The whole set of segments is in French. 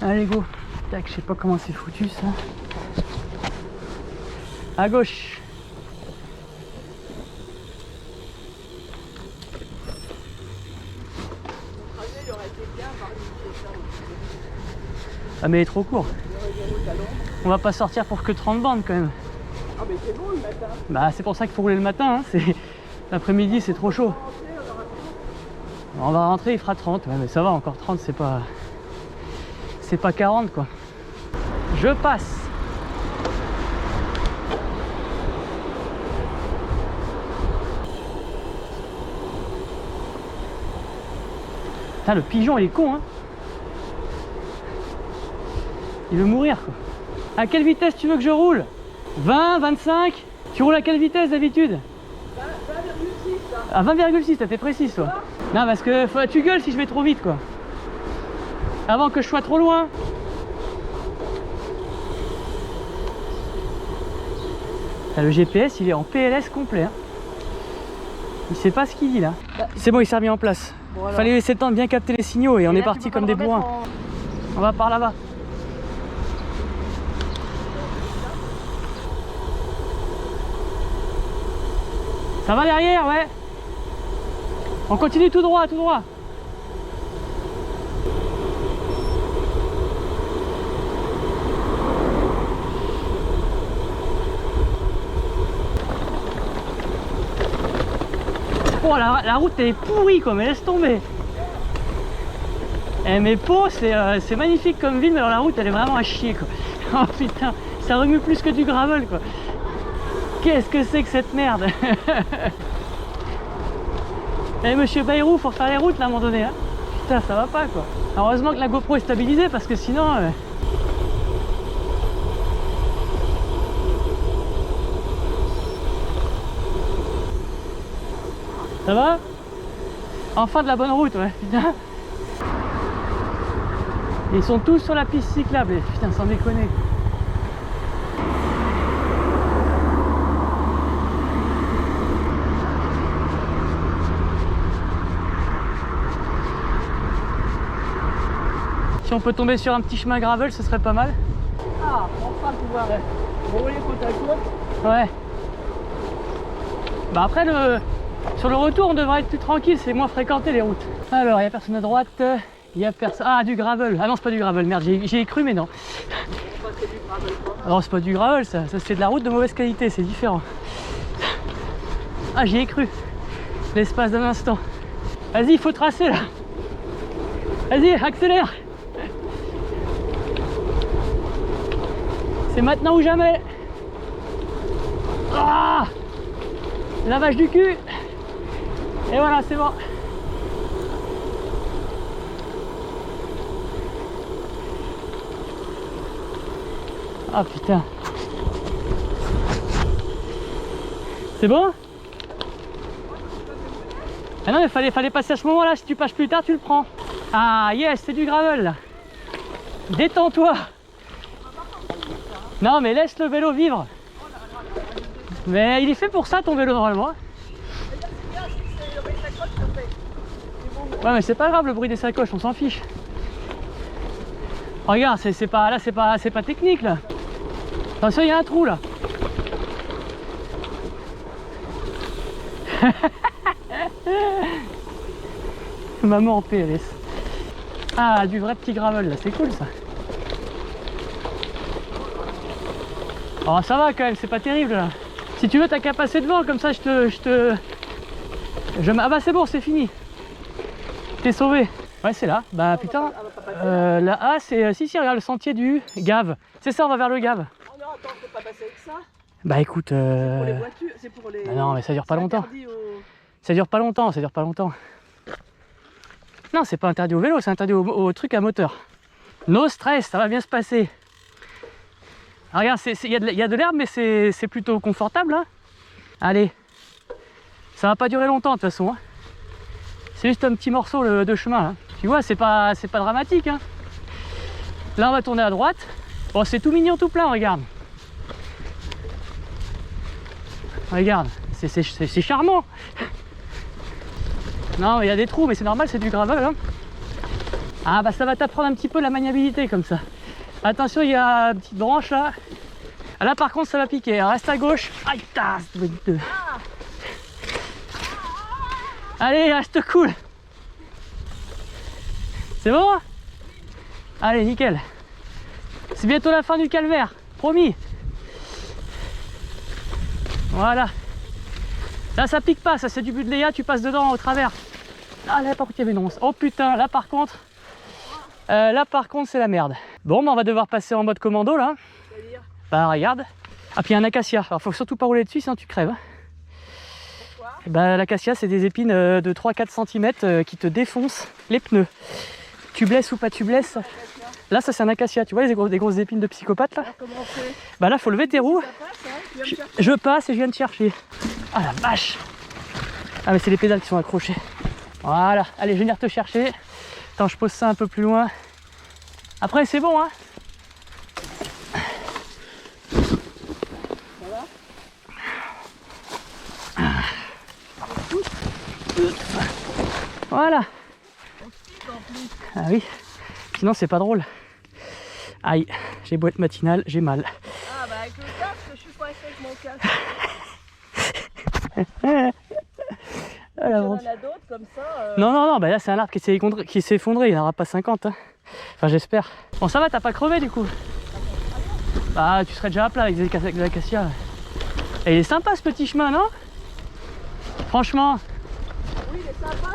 Allez go. Tac, je sais pas comment c'est foutu ça. À gauche. Ah mais il est trop court. On va pas sortir pour que 30 bandes quand même. Ah mais c'est bon le matin. Bah c'est pour ça qu'il faut rouler le matin, hein. L'après-midi c'est trop chaud. On va rentrer, il fera 30, ouais, mais ça va, encore 30 c'est pas 40 quoi. Je passe. Putain, le pigeon il est con hein. Il veut mourir quoi. À quelle vitesse tu veux que je roule? 20, 25? Tu roules à quelle vitesse d'habitude? 20,6 À 20,6, t'es précis toi. Non parce que tu gueules si je vais trop vite quoi. Avant que je sois trop loin. Là, le GPS il est en PLS complet hein. Il sait pas ce qu'il dit là. C'est bon, il s'est remis en place. Bon, Fallait laisser le temps de bien capter les signaux et on est là, parti comme des bourrins. en... On va par là-bas. Ça va derrière, ouais. On continue tout droit, tout droit. Oh, la route elle est pourrie quoi, mais laisse tomber. Eh, mais Pau c'est magnifique comme ville, mais alors la route elle est vraiment à chier quoi. Oh putain, ça remue plus que du gravel quoi. Qu'est-ce que c'est que cette merde? Eh monsieur Bayrou, faut refaire les routes là à un moment donné hein. Putain ça va pas quoi. Heureusement que la GoPro est stabilisée parce que sinon... Ça va? Enfin de la bonne route, ouais, putain. Ils sont tous sur la piste cyclable, putain, sans déconner. Si on peut tomber sur un petit chemin gravel, ce serait pas mal. Ah, enfin pouvoir rouler côte à côte. Ouais. Bah après, sur le retour, on devrait être plus tranquille, c'est moins fréquenté les routes. Alors, il n'y a personne à droite, il y a personne... Ah, du gravel. Ah non, c'est pas du gravel, merde, j'y ai cru, mais non. C'est du gravel quoi. Alors, c'est pas du gravel, ça c'est de la route de mauvaise qualité, c'est différent. Ah, j'y ai cru. L'espace d'un instant. Vas-y, il faut tracer là. Vas-y, accélère. C'est maintenant ou jamais. Ah, lavage du cul. Et voilà, c'est bon. Ah putain. C'est bon? Ah non mais fallait passer à ce moment là, si tu passes plus tard tu le prends. Ah yes, c'est du gravel là. Détends-toi. Non mais laisse le vélo vivre. Mais il est fait pour ça ton vélo normalement. Ouais mais c'est pas grave le bruit des sacoches, on s'en fiche. Regarde, c'est pas technique là. Attention, il y a un trou là. Maman en PLS. Ah, du vrai petit gravel là, c'est cool ça. Oh ça va quand même, c'est pas terrible là. Si tu veux t'as qu'à passer devant, comme ça ah bah c'est bon, c'est fini. T'es sauvé. Ouais c'est là. Bah putain. Là, ah c'est... Si regarde le sentier du Gave. C'est ça, on va vers le Gave. Oh non, attends, faut pas passer avec ça. Bah écoute... Pour les voitures, c'est pour les... Ah non mais ça dure pas longtemps. Aux... Ça dure pas longtemps, ça dure pas longtemps. Non, c'est pas interdit au vélo, c'est interdit au truc à moteur. No stress, ça va bien se passer. Ah, regarde, il y a de l'herbe, mais c'est plutôt confortable. Hein. Allez, ça va pas durer longtemps de toute façon. Hein. C'est juste un petit morceau de chemin. Hein. Tu vois, c'est pas dramatique. Hein. Là, on va tourner à droite. Bon, c'est tout mignon, tout plein, regarde. Regarde, c'est charmant. Non, il y a des trous, mais c'est normal, c'est du gravel. Hein. Ah bah ça va t'apprendre un petit peu la maniabilité comme ça. Attention, il y a une petite branche là. Ah, là par contre ça va piquer, reste à gauche. Aïe, tasse. Allez, reste cool. C'est bon? Allez, nickel. C'est bientôt la fin du calvaire, promis. Voilà. Là ça pique pas, ça c'est du Budleia, tu passes dedans au travers. Ah là par contre il y avait une ronce. Oh putain, là par contre c'est la merde. Bon bah on va devoir passer en mode commando là. Bah regarde. Ah puis il y a un acacia, alors faut surtout pas rouler dessus sinon tu crèves. Pourquoi? Bah l'acacia c'est des épines de 3-4 cm qui te défoncent les pneus. Tubeless ou pas tubeless. Là ça c'est un acacia, tu vois des grosses épines de psychopathe là. Alors, comment on fait? Bah là faut lever tes roues. Ça passe, hein? Tu viens me chercher? Je passe et je viens de chercher. Ah la vache. Ah mais c'est les pédales qui sont accrochées. Voilà, allez je vais venir te chercher. Attends, je pose ça un peu plus loin. Après c'est bon hein. Voilà. Ah oui, sinon c'est pas drôle. Aïe, j'ai beau être matinal, j'ai mal. Ah bah avec le casque, je suis pas avec mon casque. Ah, Il y en a d'autres comme ça. Non, bah là c'est un arbre qui s'est effondré, il n'y en aura pas 50. Hein. Enfin j'espère. Bon ça va, t'as pas crevé du coup? Bah tu serais déjà à plat avec des acacias. Et il est sympa ce petit chemin, non? Franchement. Oui, il est sympa.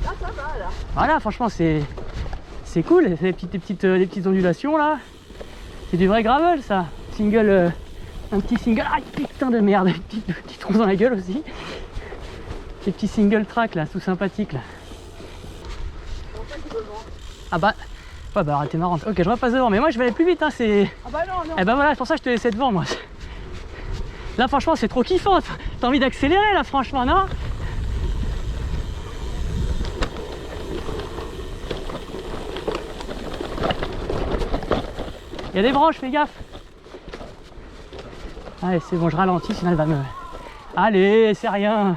Là ça va là. Voilà, franchement c'est cool, c'est des petites ondulations là. C'est du vrai gravel ça. Single, un petit single. Ah putain de merde, une petite trou dans la gueule aussi. Des petits single track là, tout sympathiques là. Ah bah, ouais bah t'es marrante. Ok, je repasse devant, mais moi je vais aller plus vite hein, c'est. Ah bah non. Eh bah voilà, c'est pour ça que je te laissais devant moi. Là franchement c'est trop kiffant, t'as envie d'accélérer là franchement, non? Il y a des branches, fais gaffe. Allez c'est bon, je ralentis sinon elle va me... Allez, c'est rien.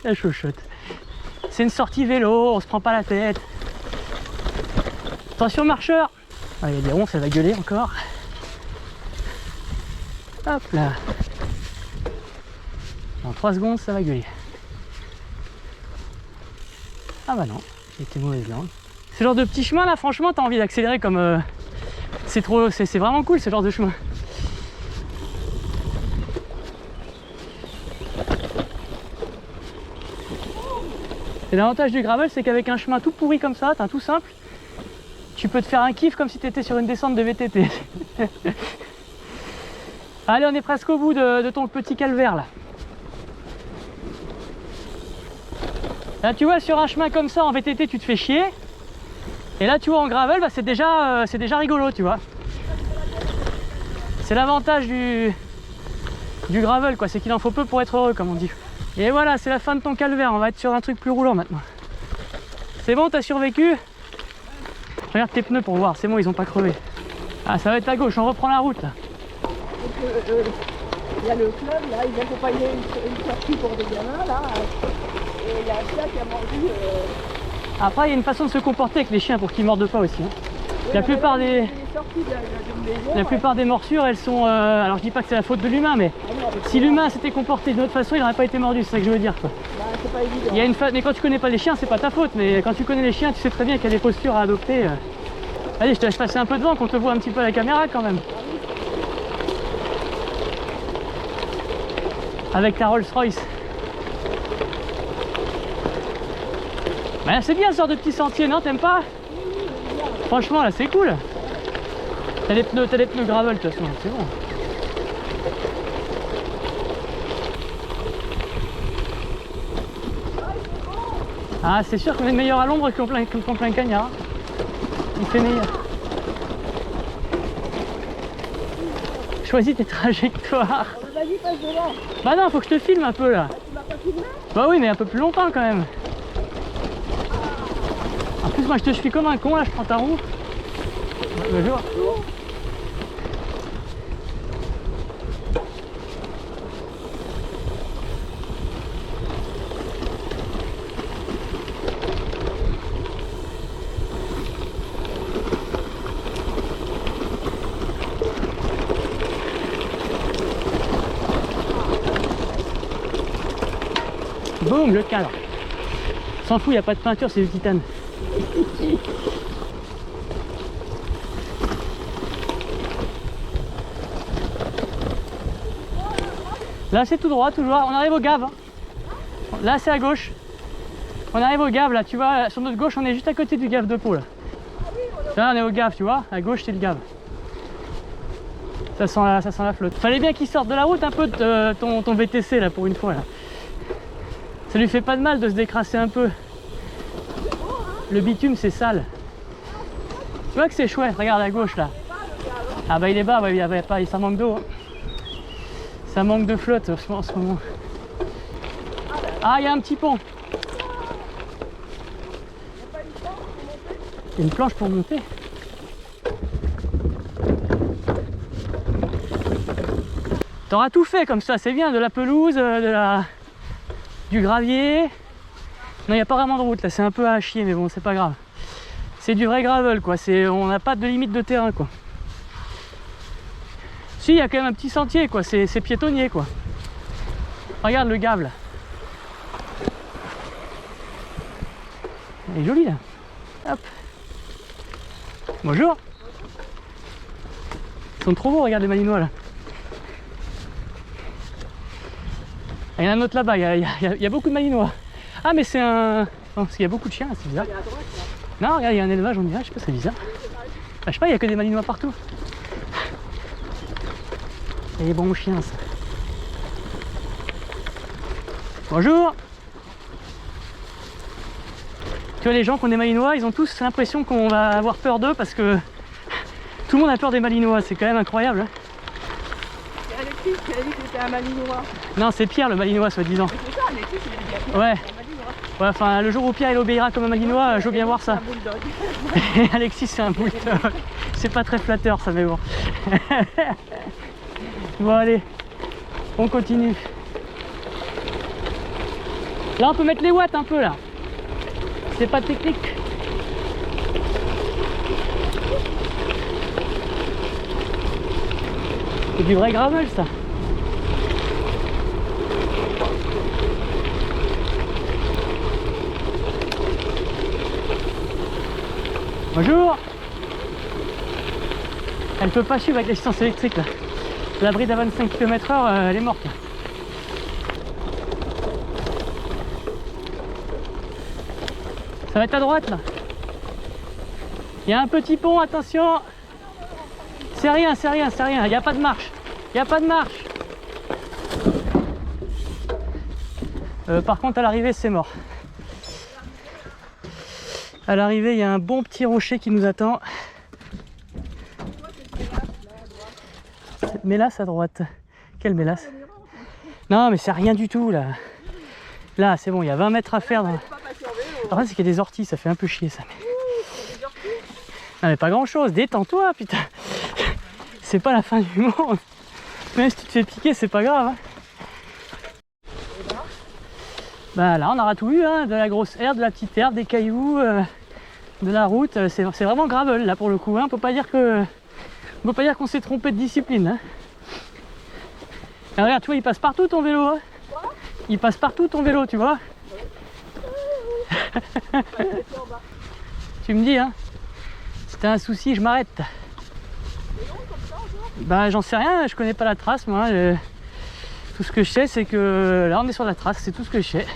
La chochotte. C'est une sortie vélo, on se prend pas la tête. Attention marcheur. Ah, il y a des ronces, elle va gueuler encore. Hop là. Dans 3 secondes, ça va gueuler. Ah bah non, j'ai été mauvaise langue. Ce genre de petit chemin là, franchement, t'as envie d'accélérer comme... c'est vraiment cool ce genre de chemin. Et l'avantage du gravel, c'est qu'avec un chemin tout pourri comme ça, tout simple, tu peux te faire un kiff comme si tu étais sur une descente de VTT. Allez, on est presque au bout de ton petit calvaire là. Là, tu vois, sur un chemin comme ça en VTT, tu te fais chier. Et là, tu vois, en gravel, bah, c'est déjà rigolo, tu vois. C'est l'avantage du gravel, quoi. C'est qu'il en faut peu pour être heureux, comme on dit. Et voilà, c'est la fin de ton calvaire. On va être sur un truc plus roulant maintenant. C'est bon, t'as survécu? Regarde tes pneus pour voir. C'est bon, ils ont pas crevé. Ah, ça va être à gauche. On reprend la route là. Il y a le club là, ils accompagnaient une sortie pour des gamins là. Et il y a un chien qui a mordu. Après, il y a une façon de se comporter avec les chiens pour qu'ils mordent pas aussi. Hein. Oui, La plupart des... La plupart des morsures, elles sont... alors je dis pas que c'est la faute de l'humain, mais si l'humain s'était comporté d'une autre façon, il n'aurait pas été mordu, c'est ça que je veux dire. Quoi. Bah, c'est pas évident. Il y a une mais quand tu connais pas les chiens, c'est pas ta faute, mais quand tu connais les chiens, tu sais très bien qu'il y a des postures à adopter. Allez, je te laisse passer un peu devant, qu'on te voit un petit peu à la caméra quand même. Avec ta Rolls-Royce. Bah, c'est bien ce genre de petits sentiers, non? T'aimes pas? Franchement, là, c'est cool. T'as les pneus gravel, de toute façon, c'est bon. Ah, c'est sûr qu'on est meilleur à l'ombre qu'en plein cagnard. Il fait meilleur. Choisis tes trajectoires. Vas-y, passe devant. Bah non, faut que je te filme un peu là. Tu m'as pas filmé? Bah oui, mais un peu plus longtemps quand même. En plus, moi je te suis comme un con là, je prends ta roue. Bonjour. Boum, le cadre. S'en fout, il n'y a pas de peinture, c'est du titane. Là c'est tout droit, toujours. On arrive au Gave. Hein. Là c'est à gauche. On arrive au Gave là, tu vois, sur notre gauche on est juste à côté du Gave de Pau là. Là on est au Gave, tu vois, à gauche c'est le Gave. Ça sent la flotte. Fallait bien qu'il sorte de la route un peu de ton VTC là pour une fois là. Ça lui fait pas de mal de se décrasser un peu. Le bitume c'est sale. Tu vois que c'est chouette, regarde à gauche là. Ah bah il est bas, ouais, ça manque d'eau. Hein. Ça manque de flotte en ce moment. Ah, il y a un petit pont. Il y a une planche pour monter. T'auras tout fait comme ça, c'est bien, de la pelouse, du gravier. Non, il n'y a pas vraiment de route là, c'est un peu à chier, mais bon, c'est pas grave. C'est du vrai gravel quoi, on n'a pas de limite de terrain quoi. Si, il y a quand même un petit sentier quoi, c'est piétonnier quoi. Regarde le Gave là. Elle est jolie là. Hop. Bonjour. Ils sont trop beaux, regarde les malinois là. Il y en a un autre là-bas, il y a beaucoup de malinois. Ah mais c'est un... Non, parce qu'il y a beaucoup de chiens, c'est bizarre. Non, regarde, il y a un élevage, on dirait, je sais pas, c'est bizarre. Ah, je sais pas, il y a que des malinois partout. Il y a des bons chiens ça. Bonjour. Tu vois les gens qui ont des malinois, ils ont tous l'impression qu'on va avoir peur d'eux parce que tout le monde a peur des malinois, c'est quand même incroyable. Hein. C'est Alexis qui a dit que c'était un malinois. Non, c'est Pierre le malinois soi-disant. C'est ça, Alexis, il a dit Ouais. un malinois. Ouais, enfin le jour où Pierre il obéira comme un malinois, je veux bien voir ça. C'est un bulldog. Alexis c'est un bulldog. C'est pas très flatteur ça mais bon. Bon allez, on continue. Là on peut mettre les watts un peu là. C'est pas technique. C'est du vrai gravel ça. Bonjour. Elle peut pas suivre avec l'assistance électrique là. La bride à 25 km/h, elle est morte là. Ça va être à droite là. Il y a un petit pont, attention. C'est rien, c'est rien, c'est rien. Il n'y a pas de marche. Il n'y a pas de marche. Par contre à l'arrivée c'est mort. À l'arrivée il y a un bon petit rocher qui nous attend. Cette mélasse à droite. Quelle mélasse? Non mais c'est rien du tout là. Là c'est bon, il y a 20 mètres à faire. Dans... Après c'est qu'il y a des orties, ça fait un peu chier ça. Non mais pas grand chose, détends-toi putain. C'est pas la fin du monde. Même si tu te fais piquer c'est pas grave. Hein. Bah là on aura tout eu, hein, de la grosse herbe, de la petite herbe, des cailloux, de la route. C'est vraiment gravel là pour le coup. Hein. On peut pas dire qu'on s'est trompé de discipline. Hein. Et regarde, tu vois, il passe partout ton vélo. Hein. Il passe partout ton vélo, tu vois. Tu me dis, hein. Si t'as un souci, je m'arrête. Bah j'en sais rien, je connais pas la trace moi. Tout ce que je sais c'est que là on est sur la trace, c'est tout ce que je sais.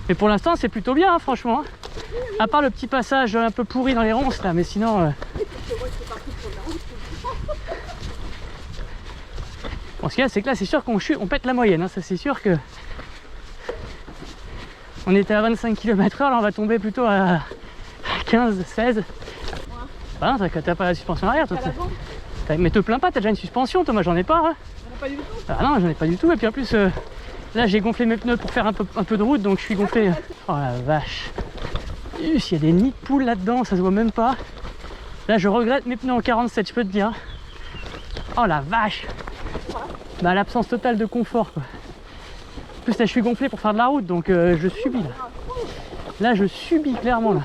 Mais pour l'instant c'est plutôt bien hein, franchement. Hein. À part le petit passage un peu pourri dans les ronces là, mais sinon... Bon, ce qu'il y a c'est que là c'est sûr qu'on pète la moyenne, hein. Ça c'est sûr que... On était à 25 km/h, là on va tomber plutôt à 15, 16. Bah non, t'as pas la suspension arrière toi. Mais te plains pas, t'as déjà une suspension, toi, moi j'en ai pas. Hein. J'en ai pas du tout. Ah non, j'en ai pas du tout. Et puis en plus, là j'ai gonflé mes pneus pour faire un peu de route, donc je suis gonflé. Oh la vache. Il y a des nids de poules là-dedans, ça se voit même pas. Là je regrette mes pneus en 47, je peux te dire. Oh la vache. Bah l'absence totale de confort quoi. En plus là je suis gonflé pour faire de la route, donc je subis là. Là je subis clairement là.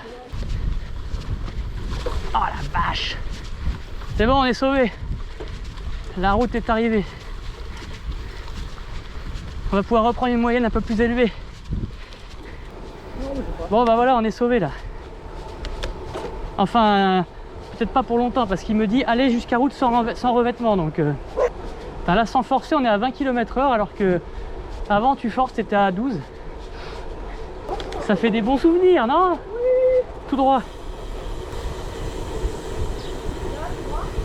Oh la vache. C'est bon, on est sauvé. La route est arrivée. On va pouvoir reprendre une moyenne un peu plus élevée. Bon bah voilà, on est sauvés là. Enfin, peut-être pas pour longtemps parce qu'il me dit allez jusqu'à route sans revêtement. Donc là sans forcer on est à 20 km/h alors que avant tu forces t'étais à 12. Ça fait des bons souvenirs, non? Oui. Tout droit.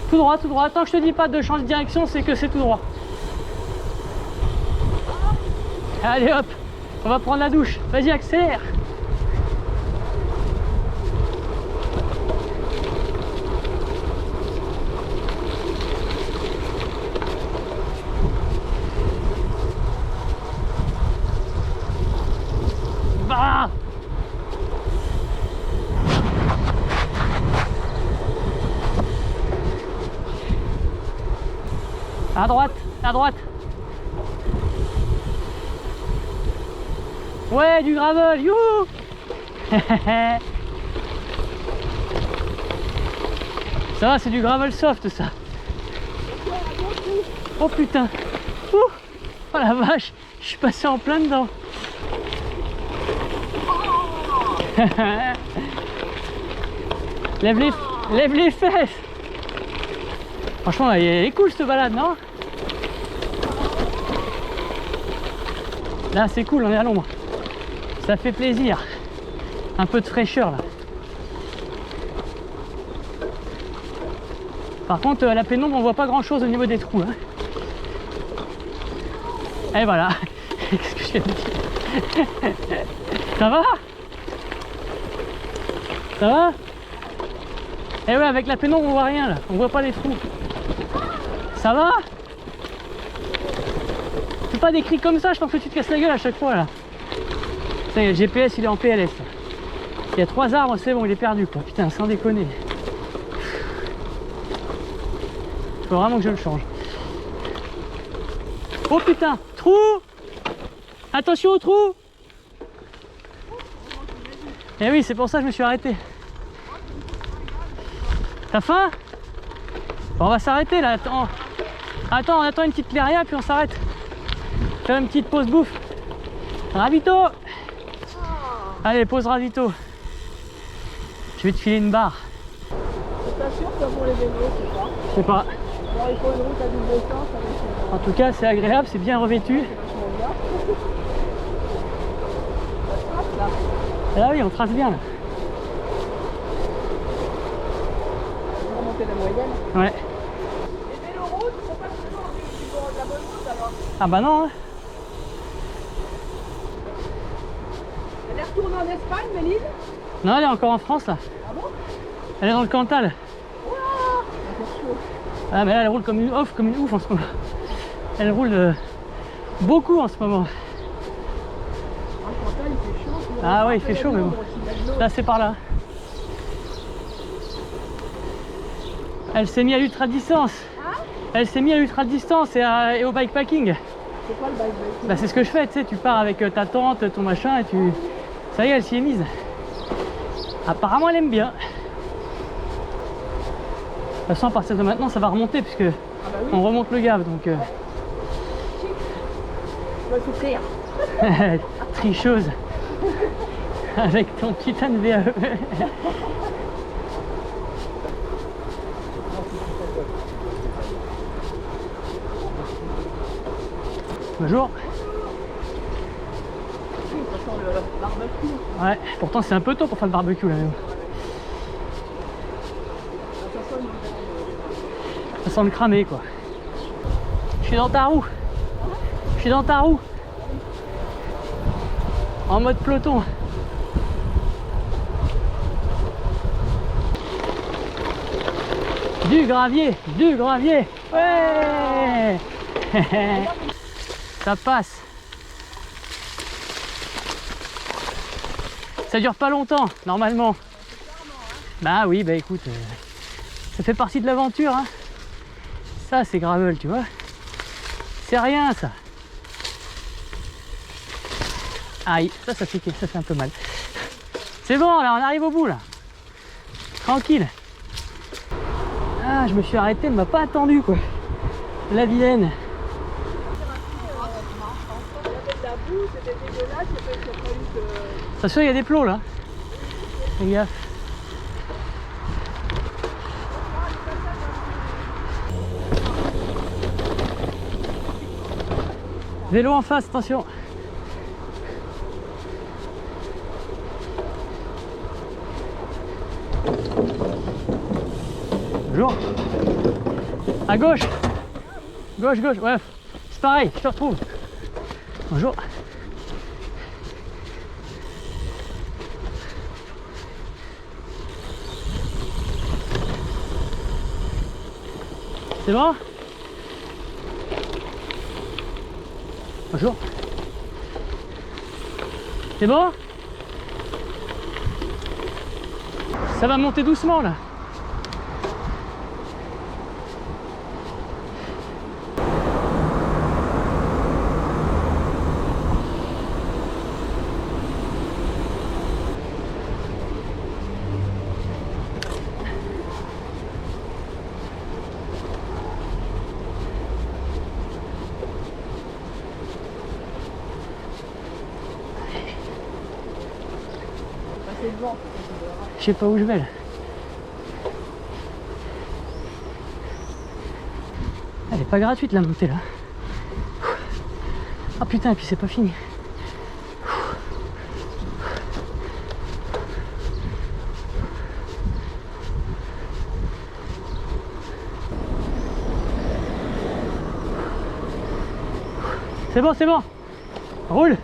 Tout droit, tout droit. Tant que je te dis pas de changer de direction, c'est que c'est tout droit. Allez hop, on va prendre la douche. Vas-y, accélère. Bah à droite, à droite. Ouais, du gravel, youhou. Ça va, c'est du gravel soft ça. Oh putain. Ouh. Oh la vache, je suis passé en plein dedans. Lève les fesses. Franchement, il est cool cette balade, non? Là, c'est cool, on est à l'ombre. Ça fait plaisir. Un peu de fraîcheur là. Par contre, à la pénombre, on voit pas grand chose au niveau des trous. Hein. Et voilà. Qu'est-ce que je viens de dire? Ça va? Ça va? Et ouais, avec la pénombre, on voit rien là. On voit pas les trous. Ça va? Fais pas des cris comme ça, je pense que tu te casses la gueule à chaque fois là. Ça y est, le GPS il est en PLS. Il y a 3 arbres, c'est bon, il est perdu quoi. Putain, sans déconner. Faut vraiment que je le change. Oh putain, trou! Attention au trou! Eh oui, c'est pour ça que je me suis arrêté. T'as faim? Bon, on va s'arrêter là. Attends, on attend une petite clairière puis on s'arrête. Faire une petite pause bouffe. Ravito! Allez, pause ravito. Je vais te filer une barre. C'est pas sûr que pour les vélos, c'est pas. Je sais pas. Alors il faut une route à double sens avec En tout cas, c'est agréable, c'est bien revêtu. vachement bien. Ça trace là. Ah oui, on trace bien là. On va remonter la moyenne. Ouais. Les véloroutes, ils sont pas toujours du bord de la bonne route alors. Ah bah non. Hein. Elle est retournée en Espagne, Méline? Non, elle est encore en France là. Ah bon? Elle est dans le Cantal. Waouh! C'est chaud. Ah mais là, elle roule comme une ouf en ce moment. Elle roule beaucoup en ce moment. Ah, Cantal, il fait chaud. Ah ouais, il fait chaud mais bon. Là, c'est par là. Elle s'est mise à l'ultra distance. Hein? Elle s'est mise à l'ultra distance et au bikepacking. C'est quoi le bike? Bah c'est ce que je fais, tu sais, tu pars avec ta tente, ton machin et tu... Ça y est, elle s'y est mise. Apparemment elle aime bien. De toute façon à partir de maintenant ça va remonter puisque Ah bah oui. on remonte le Gave donc... Tu vas souffrir. Tricheuse. Avec ton putain de VAE. Bonjour. Ça sent le barbecue. Ouais, pourtant c'est un peu tôt pour faire le barbecue là. Mais bon. Ça sent une odeur. Ça sent le cramer quoi. Je suis dans ta roue. Je suis dans ta roue. En mode peloton. Du gravier, du gravier. Ouais. Ça passe. Ça dure pas longtemps, normalement. Bah oui, bah écoute, ça fait partie de l'aventure. Hein. Ça, c'est gravel, tu vois. C'est rien, ça. Aïe, ça fait un peu mal. C'est bon, là, on arrive au bout, là. Tranquille. Ah, je me suis arrêté, elle m'a pas attendu, quoi. La vilaine. Il y avait de la boue, c'était dégueulasse, il a fallu que... Attention, il y a des plots là. Fais gaffe. Vélo en face, attention. Bonjour. À gauche. Gauche, gauche. Ouais, c'est pareil, je te retrouve. Bonjour. C'est bon? Bonjour. C'est bon? Ça va monter doucement là. Je sais pas où je vais là. Elle est pas gratuite la montée là. Ah putain, et puis c'est pas fini. C'est bon, roule.